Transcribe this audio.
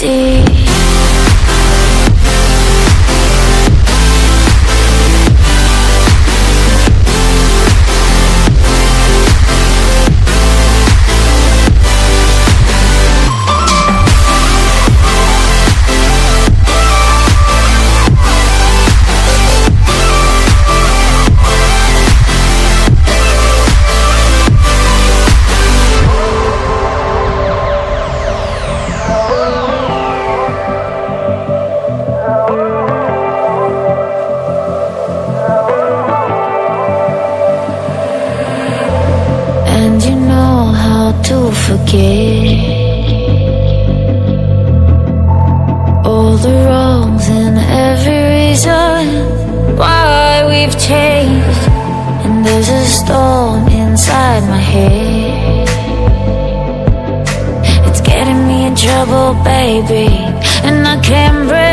easy. And you know how to forget all the wrongs and every reason why we've changed. And there's a storm inside my head, it's getting me in trouble, baby, and I can't breathe.